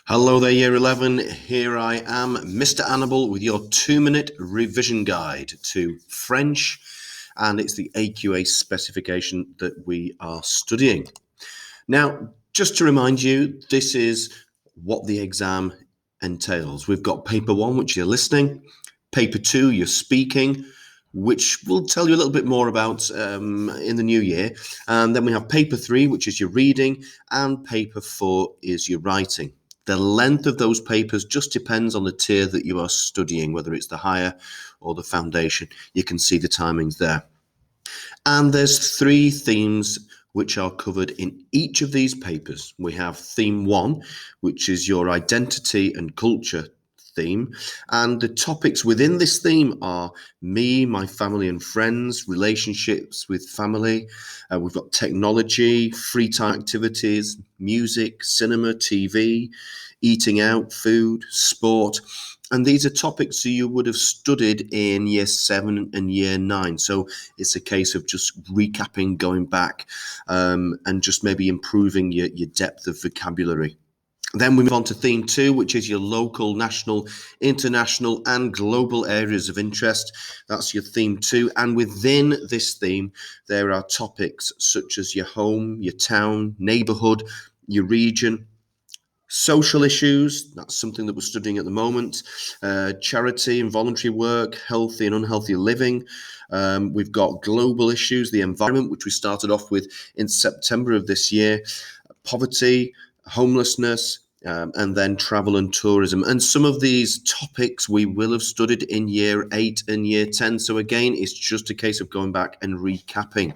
Hello there, Year 11. Here I am, Mr. Annable, with your 2-minute revision guide to French, and it's the AQA specification that we are studying. Now, just to remind you, this is what the exam entails. We've got paper 1, which you're listening, paper 2, you're speaking, which we'll tell you a little bit more about in the new year. And then we have paper 3, which is your reading, and paper 4 is your writing. The length of those papers just depends on the tier that you are studying, whether it's the higher or the foundation. You can see the timings there. And there's 3 themes which are covered in each of these papers. We have theme 1, which is your identity and culture theme, and the topics within this theme are me, my family and friends, relationships with family. We've got technology, free time activities, music, cinema, TV, eating out, food, sport. And these are topics that you would have studied in year 7 and year 9. So it's a case of just recapping, going back, and just maybe improving your depth of vocabulary. Then we move on to theme 2, which is your local, national, international, and global areas of interest. That's your theme 2. And within this theme, there are topics such as your home, your town, neighborhood, your region, social issues, that's something that we're studying at the moment, charity and voluntary work, healthy and unhealthy living. We've got global issues, the environment, which we started off with in September of this year, poverty, homelessness, and then travel and tourism. And some of these topics we will have studied in year 8 and year 10. So again, it's just a case of going back and recapping.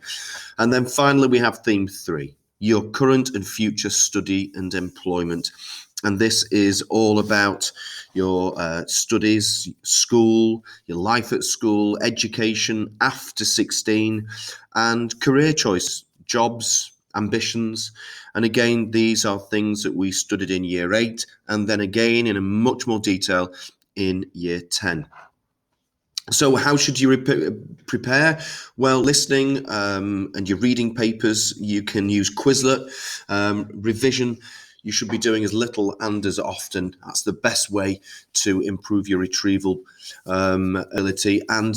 And then finally, we have theme 3, your current and future study and employment. And this is all about your studies, school, your life at school, education after 16, and career choice, jobs, ambitions. And again, these are things that we studied in year 8, and then again in a much more detail in year 10. So how should you prepare? Well, listening and your reading papers, you can use Quizlet. Revision, you should be doing as little and as often. That's the best way to improve your retrieval ability. And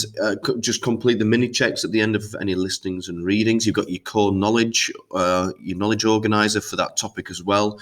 just complete the mini checks at the end of any listenings and readings. You've got your core knowledge, your knowledge organizer for that topic as well.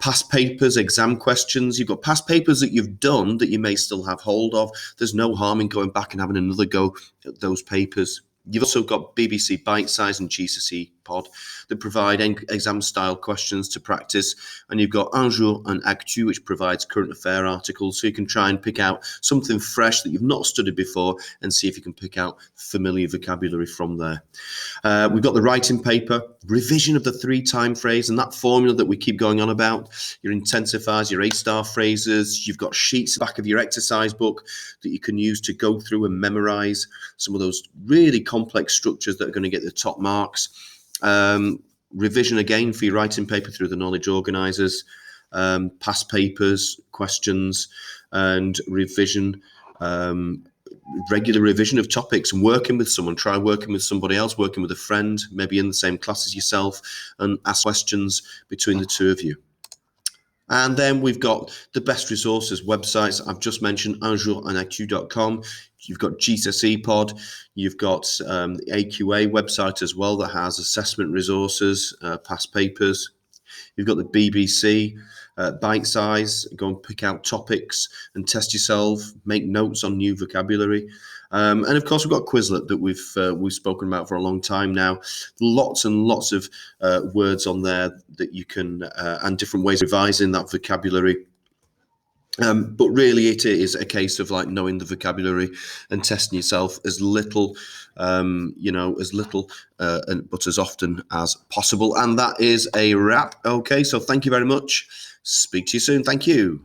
Past papers, exam questions. You've got past papers that you've done that you may still have hold of. There's no harm in going back and having another go at those papers. You've also got BBC Bitesize and GCSE Pod that provide exam-style questions to practice. And you've got Un Jour and Actu, which provides current affair articles. So you can try and pick out something fresh that you've not studied before and see if you can pick out familiar vocabulary from there. We've got the writing paper, revision of the 3-time phrase, and that formula that we keep going on about, your intensifiers, your A-star phrases. You've got sheets back of your exercise book that you can use to go through and memorize some of those really complex structures that are going to get the top marks. Revision again for your writing paper through the knowledge organizers, past papers, questions, and revision, regular revision of topics, and working with someone. Try working with somebody else, working with a friend, maybe in the same class as yourself, and ask questions between the two of you. And then we've got the best resources websites. I've just mentioned unjourandactu.com. You've got GCSE Pod. You've got the AQA website as well that has assessment resources, past papers. You've got the BBC Bitesize. Go and pick out topics and test yourself. Make notes on new vocabulary. And of course, we've got Quizlet that we've spoken about for a long time now. Lots and lots of words on there that you can and different ways of revising that vocabulary. But really, it is a case of like knowing the vocabulary and testing yourself as little, as little, but as often as possible. And that is a wrap. Okay, so thank you very much. Speak to you soon. Thank you.